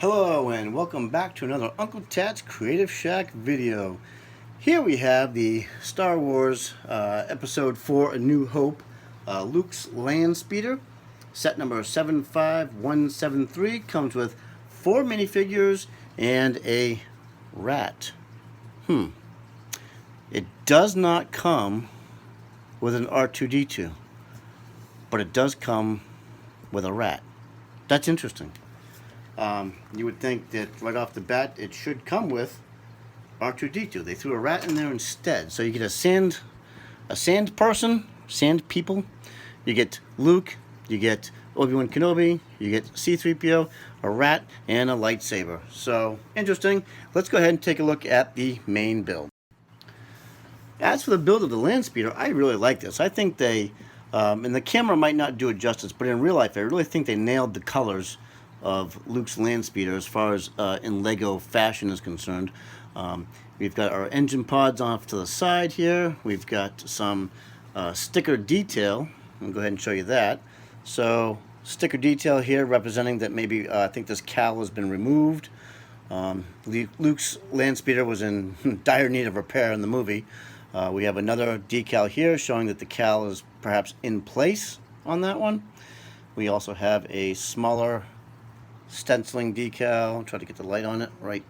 Hello and welcome back to another Uncle Tat's Creative Shack video. Here we have the Star Wars Episode 4 A New Hope, Luke's Landspeeder. Set number 75173 comes with 4 minifigures and a rat. It does not come with an R2-D2, but it does come with a rat. That's interesting. You would think that right off the bat it should come with R2-D2. They threw a rat in there instead. So you get a sand person, sand people. You get Luke, you get Obi-Wan Kenobi, you get C-3PO, a rat, and a lightsaber. So interesting. Let's go ahead and take a look at the main build. As for the build of the Landspeeder, I really like this. I think they, and the camera might not do it justice, but in real life I really think they nailed the colors of Luke's Landspeeder as far as in Lego fashion is concerned. We've got our engine pods off to the side here. We've got some sticker detail. I'll go ahead and show you that. So sticker detail here representing that maybe I think this cowl has been removed. Luke's Landspeeder was in dire need of repair in the movie. We have another decal here showing that the cowl is perhaps in place on that one. We also have a smaller stenciling decal. I'll try to get the light on it right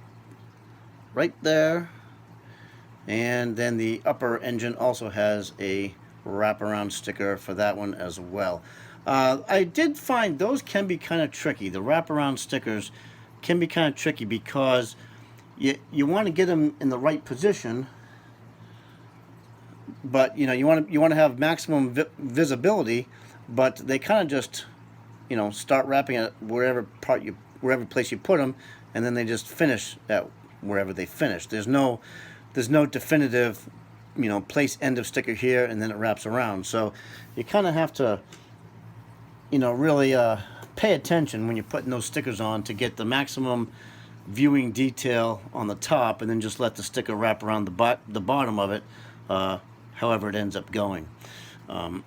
there. And then the upper engine also has a wraparound sticker for that one as well. I did find those can be kind of tricky. The wraparound stickers can be kind of tricky because you want to get them in the right position, but you want to have maximum visibility, but they kind of just start wrapping it wherever place you put them, and then they just finish at wherever they finish. There's no definitive place end of sticker here and then it wraps around. So you kind of have to really pay attention when you're putting those stickers on to get the maximum viewing detail on the top, and then just let the sticker wrap around the bottom of it, however it ends up going. An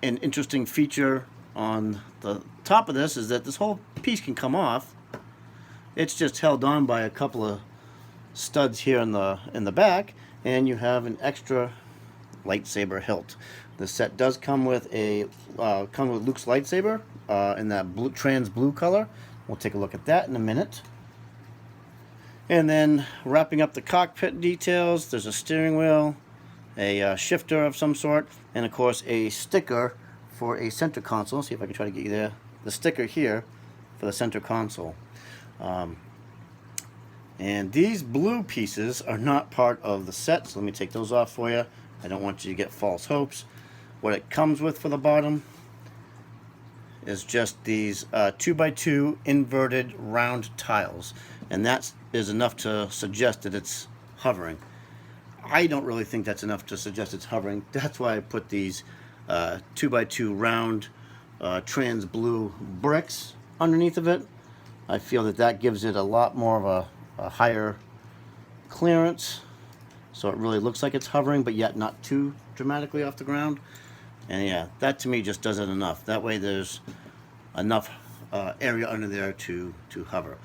interesting feature on the top of this is that this whole piece can come off. It's just held on by a couple of studs here in the back, and you have an extra lightsaber hilt. The set does come with Luke's lightsaber in that trans blue color. We'll take a look at that in a minute. And then wrapping up the cockpit details, there's a steering wheel, a shifter of some sort, and of course a sticker for a center console. See if I can try to get you there. The sticker here for the center console. And these blue pieces are not part of the set, so let me take those off for you. I don't want you to get false hopes. What it comes with for the bottom is just these 2x2 inverted round tiles, and that is enough to suggest that it's hovering. I don't really think that's enough to suggest it's hovering. That's why I put these 2x2 round trans blue bricks underneath of it. I feel that gives it a lot more of a higher clearance, so it really looks like it's hovering, but yet not too dramatically off the ground. And yeah, that to me just does it enough. That way there's enough area under there to hover.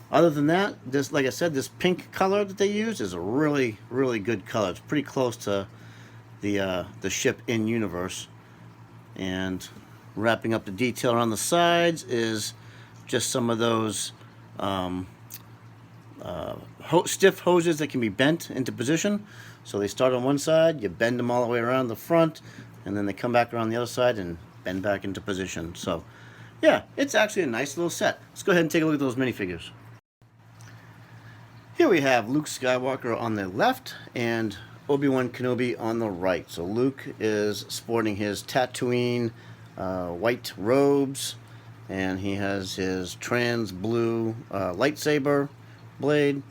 Other than that, this, like I said, this pink color that they use is a really, really good color. It's pretty close to the ship in universe. And wrapping up the detail around the sides is just some of those stiff hoses that can be bent into position. So they start on one side, you bend them all the way around the front, and then they come back around the other side and bend back into position. So yeah, it's actually a nice little set. Let's go ahead and take a look at those minifigures. Here we have Luke Skywalker on the left and Obi-Wan Kenobi on the right. So Luke is sporting his Tatooine white robes, and he has his trans blue lightsaber blade.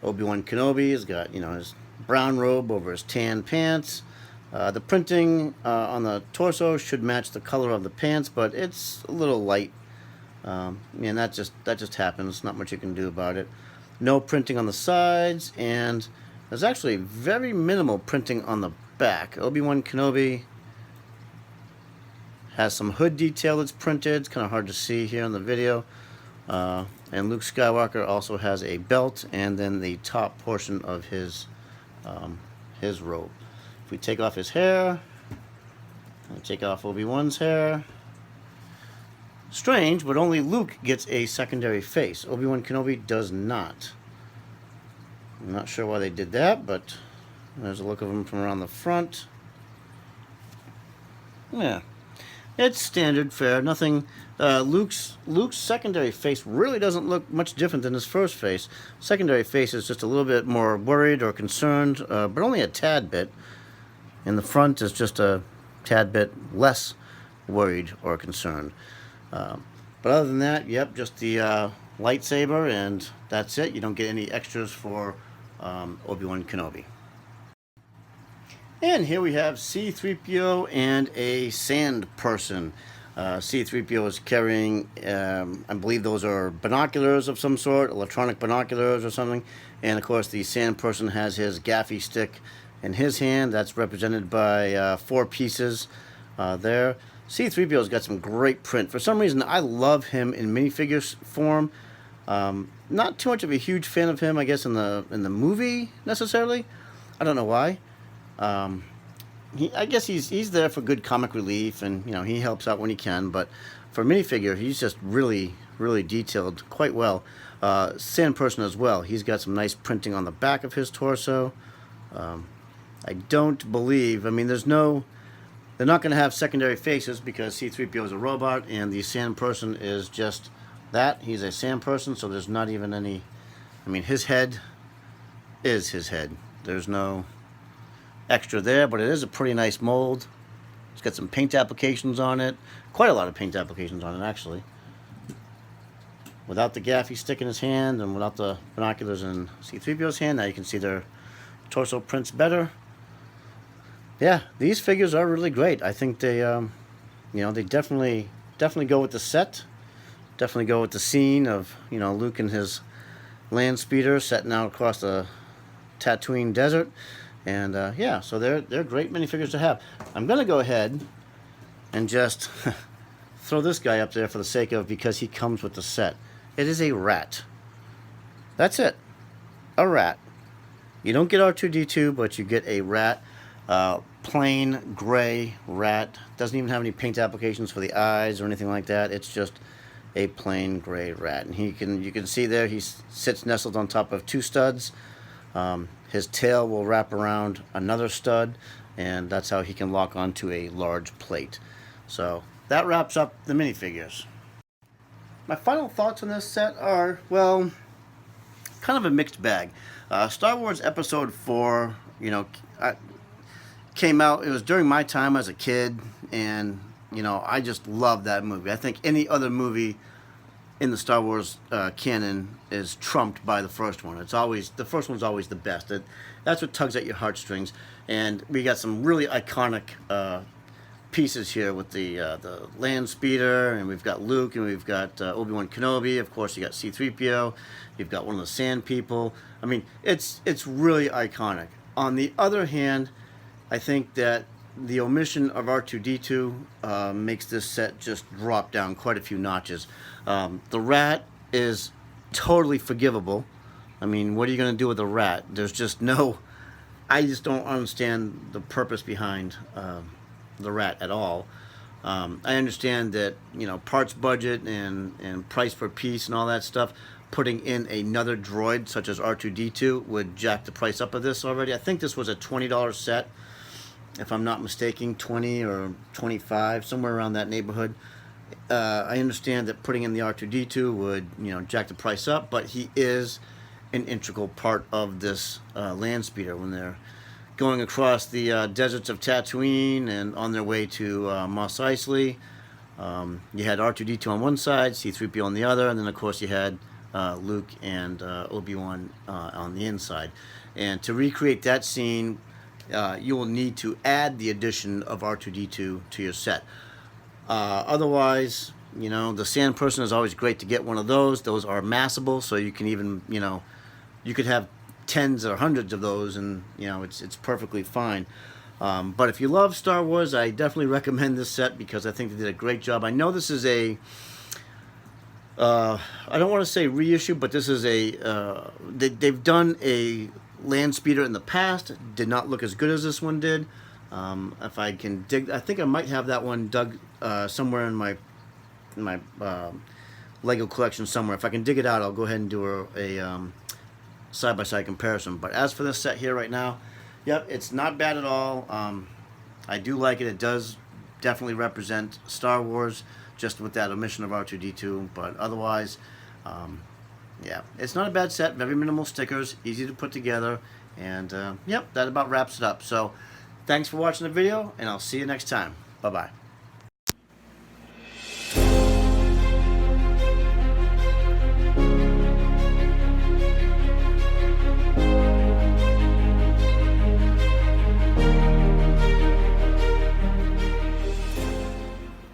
Obi-Wan Kenobi has got his brown robe over his tan pants. The printing on the torso should match the color of the pants, but it's a little light. And that just happens. Not much you can do about it. No printing on the sides, and there's actually very minimal printing on the back. Obi-Wan Kenobi has some hood detail that's printed. It's kind of hard to see here in the video. And Luke Skywalker also has a belt and then the top portion of his robe. If we take off his hair, and take off Obi-Wan's hair, strange, but only Luke gets a secondary face. Obi-Wan Kenobi does not. I'm not sure why they did that, but there's a look of him from around the front. Yeah, it's standard fare. Nothing. Luke's secondary face really doesn't look much different than his first face. Secondary face is just a little bit more worried or concerned, but only a tad bit. And the front is just a tad bit less worried or concerned. But other than that, yep, just the lightsaber, and that's it. You don't get any extras for Obi-Wan Kenobi. And here we have C-3PO and a sand person. C-3PO is carrying, I believe those are binoculars of some sort, electronic binoculars or something. And of course the sand person has his gaffy stick in his hand. That's represented by 4 pieces there. C-3PO's got some great print. For some reason, I love him in minifigure form. Not too much of a huge fan of him, I guess, in the movie necessarily. I don't know why. I guess he's there for good comic relief, and he helps out when he can. But for minifigure, he's just really detailed quite well. Sand person as well. He's got some nice printing on the back of his torso. I don't believe. I mean, they're not going to have secondary faces because C-3PO is a robot, and the sand person is just that. He's a sand person, so there's not even any. I mean, his head is his head. There's no extra there, but it is a pretty nice mold. It's got some paint applications on it. Quite a lot of paint applications on it, actually. Without the gaffy stick in his hand and without the binoculars in C-3PO's hand, now you can see their torso prints better. Yeah, these figures are really great. I think they, they definitely go with the set. Definitely go with the scene of, Luke and his landspeeder setting out across the Tatooine desert. And yeah, so they're great minifigures to have. I'm gonna go ahead and just throw this guy up there for the sake of, because he comes with the set. It is a rat. That's it, a rat. You don't get R2-D2, but you get a rat, plain gray rat. Doesn't even have any paint applications for the eyes or anything like that. It's just a plain gray rat, and you can see there he sits nestled on top of 2 studs. His tail will wrap around another stud, and that's how he can lock onto a large plate. So that wraps up the minifigures. My final thoughts on this set are, well, kind of a mixed bag. Star Wars Episode 4, came out. It was during my time as a kid, and I just love that movie. I think any other movie in the Star Wars canon is trumped by the first one. The first one's always the best. That's what tugs at your heartstrings. And we got some really iconic pieces here with the landspeeder, and we've got Luke, and we've got Obi-Wan Kenobi. Of course, you got C-3PO. You've got one of the sand people. I mean, it's really iconic. On the other hand, I think that the omission of R2-D2 makes this set just drop down quite a few notches. The rat is totally forgivable. I mean, what are you going to do with a rat? There's just no... I just don't understand the purpose behind the rat at all. I understand that, parts budget and price per piece and all that stuff, putting in another droid such as R2-D2 would jack the price up of this already. I think this was a $20 set, if I'm not mistaken, 20 or 25, somewhere around that neighborhood. I understand that putting in the R2-D2 would, jack the price up, but he is an integral part of this landspeeder when they're going across the deserts of Tatooine and on their way to Mos Eisley. You had R2-D2 on one side, C-3PO on the other, and then of course you had Luke and Obi-Wan on the inside. And to recreate that scene, you will need to add the addition of R2-D2 to your set. Otherwise, the sand person is always great to get one of those. Those are massable, so you can even, you could have tens or hundreds of those, and it's perfectly fine. But if you love Star Wars, I definitely recommend this set because I think they did a great job. I know this is a I don't want to say reissue, but this is a they've done a land speeder in the past. Did not look as good as this one did. If I can dig, I think I might have that one dug somewhere in my Lego collection somewhere. If I can dig it out, I'll go ahead and do a side-by-side comparison. But as for this set here right now, yep, it's not bad at all. I do like it. It does definitely represent Star Wars, just with that omission of R2-D2. But otherwise, yeah, it's not a bad set. Very minimal stickers, easy to put together, and yep, that about wraps it up. So thanks for watching the video, and I'll see you next time. Bye-bye.